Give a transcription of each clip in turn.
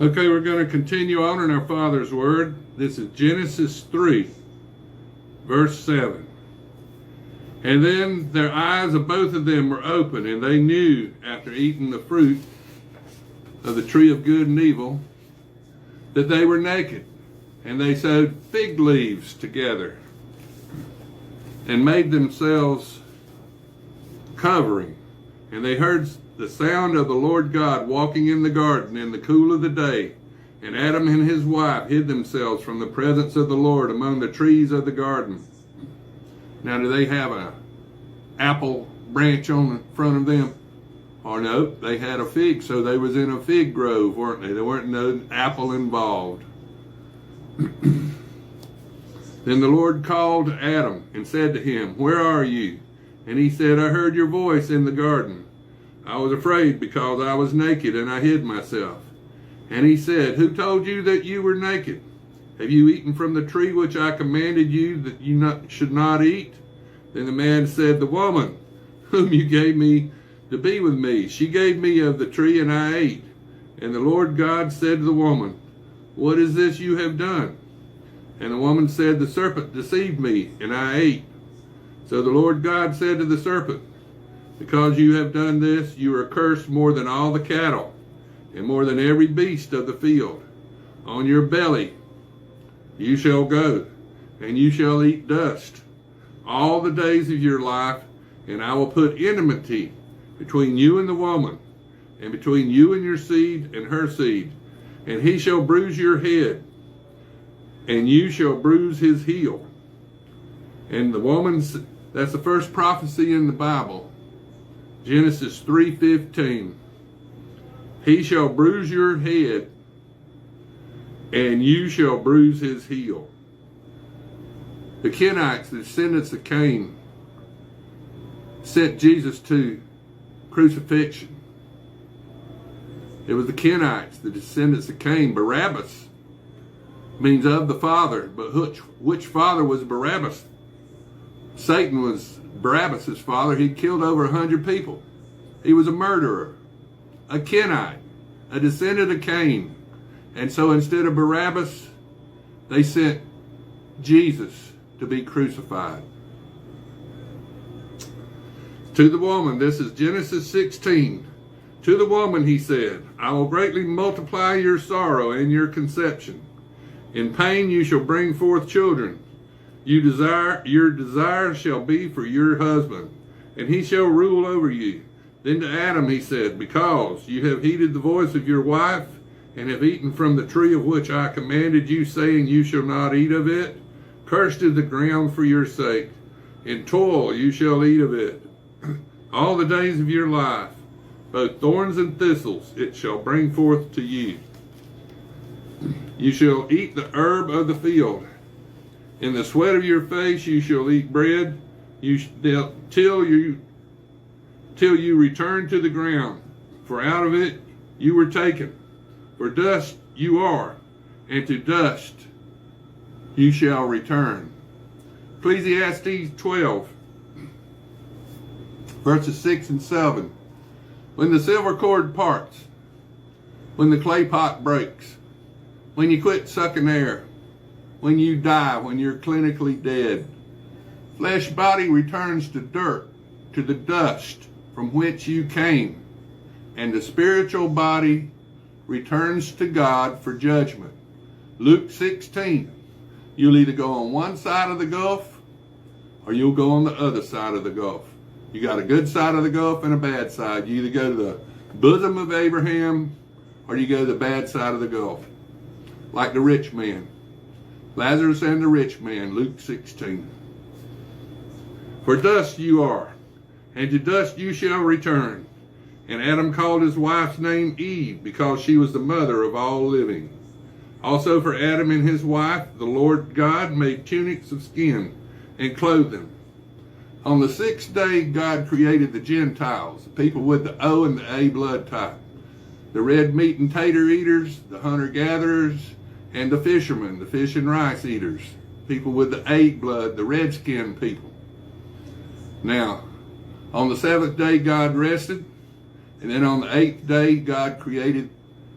Okay, we're going to continue on in our Father's Word. This is Genesis 3, verse 7. And then their eyes of both of them were open, and they knew after eating the fruit of the tree of good and evil that they were naked. And they sewed fig leaves together and made themselves covering. And they heard the sound of the Lord God walking in the garden in the cool of the day. And Adam and his wife hid themselves from the presence of the Lord among the trees of the garden. Now, do they have an apple branch on the front of them? Or no, they had a fig, so they was in a fig grove, weren't they? There weren't no apple involved. Then the Lord called Adam and said to him, "Where are you?" And he said, "I heard your voice in the garden. I was afraid because I was naked and I hid myself." And he said, "Who told you that you were naked? Have you eaten from the tree which I commanded you that you should not eat?" Then the man said, "The woman whom you gave me to be with me, she gave me of the tree and I ate." And the Lord God said to the woman, "What is this you have done?" And the woman said, "The serpent deceived me and I ate." So the Lord God said to the serpent, "Because you have done this, you are cursed more than all the cattle and more than every beast of the field. On your belly you shall go, and you shall eat dust all the days of your life, and I will put enmity between you and the woman, and between you and your seed and her seed, and he shall bruise your head, and you shall bruise his heel." And the woman's, that's the first prophecy in the Bible. Genesis 3:15. He shall bruise your head, and you shall bruise his heel. The Kenites, the descendants of Cain, sent Jesus to crucifixion. It was the Kenites, the descendants of Cain. Barabbas means of the father, but which father was Barabbas? Satan was Barabbas' father. He killed over 100 people. He was a murderer, a Kenite, a descendant of Cain. And so instead of Barabbas, they sent Jesus to be crucified. To the woman, this is Genesis 16. To the woman he said, "I will greatly multiply your sorrow and your conception. In pain you shall bring forth children. Your desire shall be for your husband, and he shall rule over you." Then to Adam he said, "Because you have heeded the voice of your wife, and have eaten from the tree of which I commanded you, saying, you shall not eat of it, cursed is the ground for your sake. In toil you shall eat of it all the days of your life. Both thorns and thistles it shall bring forth to you. You shall eat the herb of the field. In the sweat of your face you shall eat bread, till you return to the ground. For out of it you were taken. For dust you are, and to dust you shall return." Ecclesiastes 12, verses 6 and 7. When the silver cord parts, when the clay pot breaks, when you quit sucking air, when you die, when you're clinically dead, flesh body returns to dirt, to the dust from which you came, and the spiritual body returns to God for judgment. Luke 16. You'll either go on one side of the gulf, or you'll go on the other side of the gulf. You got a good side of the gulf and a bad side. You either go to the bosom of Abraham, or you go to the bad side of the gulf. Like the rich man. Lazarus and the rich man, Luke 16. For dust you are, and to dust you shall return. And Adam called his wife's name Eve, because she was the mother of all living. Also for Adam and his wife, the Lord God made tunics of skin and clothed them. On the sixth day, God created the Gentiles, the people with the O and the A blood type, the red meat and tater eaters, the hunter-gatherers, and the fishermen, the fish and rice eaters, people with the A blood, the red-skinned people. Now, on the seventh day, God rested. And then on the eighth day, God created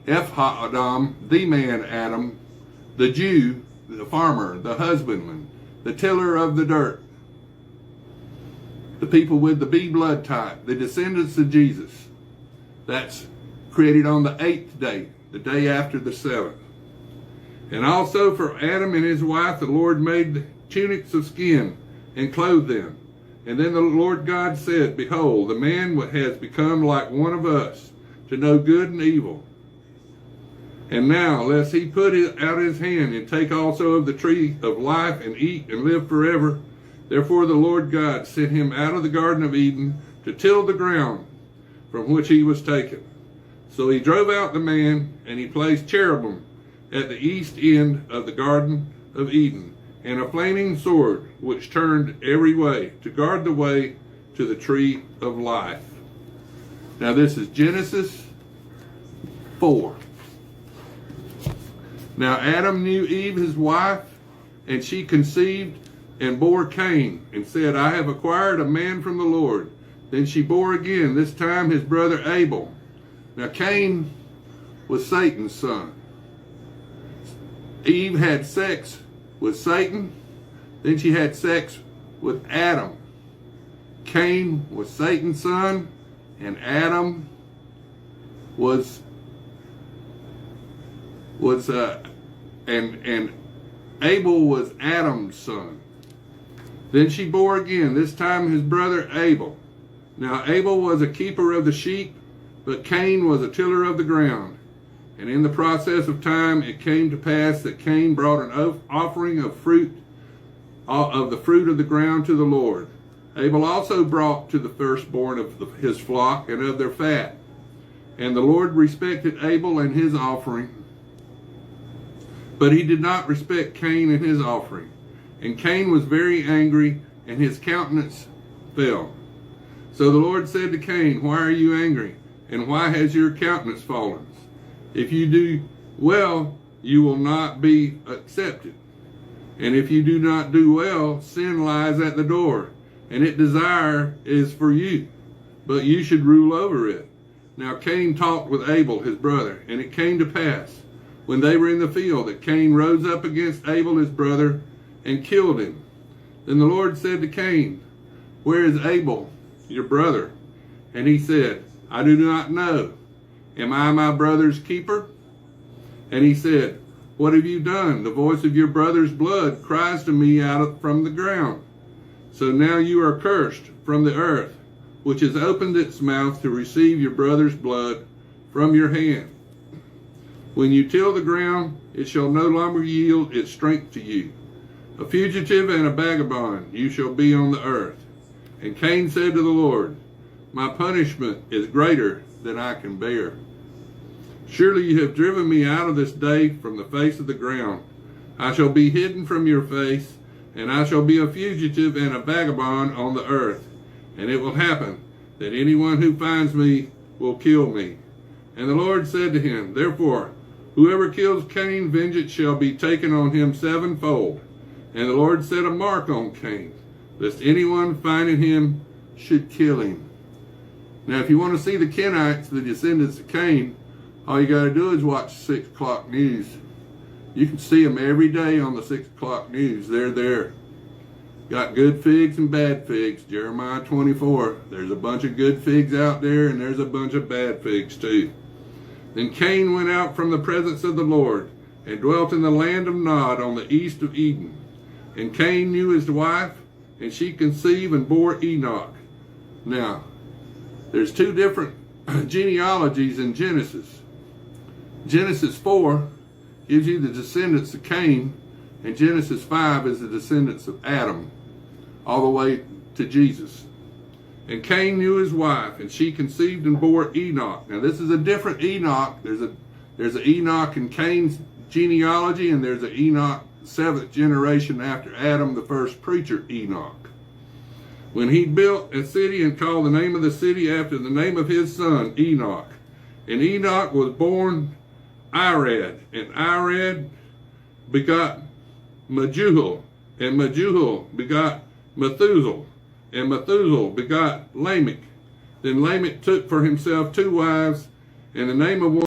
Adam, the man Adam, the Jew, the farmer, the husbandman, the tiller of the dirt, the people with the B blood type, the descendants of Jesus. That's created on the 8th day, the day after the 7th. And also for Adam and his wife, the Lord made tunics of skin and clothed them. And then the Lord God said, Behold, the man has become like one of us, to know good and evil. And now, lest he put out his hand and take also of the tree of life and eat and live forever. Therefore the Lord God sent him out of the Garden of Eden to till the ground from which he was taken. So he drove out the man, and he placed cherubim at the east end of the Garden of Eden, and a flaming sword which turned every way to guard the way to the tree of life. Now this is Genesis 4. Now Adam knew Eve his wife, and she conceived and bore Cain, and said, I have acquired a man from the Lord. Then she bore again, this time his brother Abel. Now Cain was Satan's son. Eve had sex with Satan, then she had sex with Adam. Cain was Satan's son, and Adam and Abel was Adam's son. Then she bore again, this time his brother Abel. Now Abel was a keeper of the sheep, but Cain was a tiller of the ground. And in the process of time it came to pass that Cain brought an offering of the fruit of the ground to the Lord. Abel also brought to the firstborn of his flock and of their fat. And the Lord respected Abel and his offering, but he did not respect Cain and his offering. And Cain was very angry, and his countenance fell. So the Lord said to Cain, Why are you angry? And why has your countenance fallen? If you do well, you will not be accepted. And if you do not do well, sin lies at the door, and its desire is for you, but you should rule over it. Now Cain talked with Abel his brother, and it came to pass, when they were in the field, that Cain rose up against Abel his brother, and killed him. Then the Lord said to Cain, Where is Abel, your brother? And he said, I do not know. Am I my brother's keeper? And he said, What have you done? The voice of your brother's blood cries to me from the ground. So now you are cursed from the earth, which has opened its mouth to receive your brother's blood from your hand. When you till the ground, it shall no longer yield its strength to you. A fugitive and a vagabond you shall be on the earth. And Cain said to the Lord, My punishment is greater than I can bear. Surely you have driven me out of this day from the face of the ground. I shall be hidden from your face, and I shall be a fugitive and a vagabond on the earth. And it will happen that anyone who finds me will kill me. And the Lord said to him, Therefore, whoever kills Cain, vengeance shall be taken on him sevenfold. And the Lord set a mark on Cain, lest anyone finding him should kill him. Now, if you want to see the Kenites, the descendants of Cain, all you got to do is watch 6 o'clock news. You can see them every day on the 6 o'clock news. They're there. Got good figs and bad figs. Jeremiah 24. There's a bunch of good figs out there, and there's a bunch of bad figs too. Then Cain went out from the presence of the Lord, and dwelt in the land of Nod on the east of Eden. And Cain knew his wife, and she conceived and bore Enoch. Now, there's 2 different genealogies in Genesis. Genesis 4 gives you the descendants of Cain, and Genesis 5 is the descendants of Adam, all the way to Jesus. And Cain knew his wife, and she conceived and bore Enoch. Now this is a different Enoch. There's an Enoch in Cain's genealogy, and there's an Enoch 7th generation after Adam, the first preacher, Enoch. When he built a city and called the name of the city after the name of his son, Enoch. And Enoch was born Irad, and Irad begot Mehujael, and Mehujael begot Methuselah, and Methuselah begot Lamech. Then Lamech took for himself 2 wives, and the name of one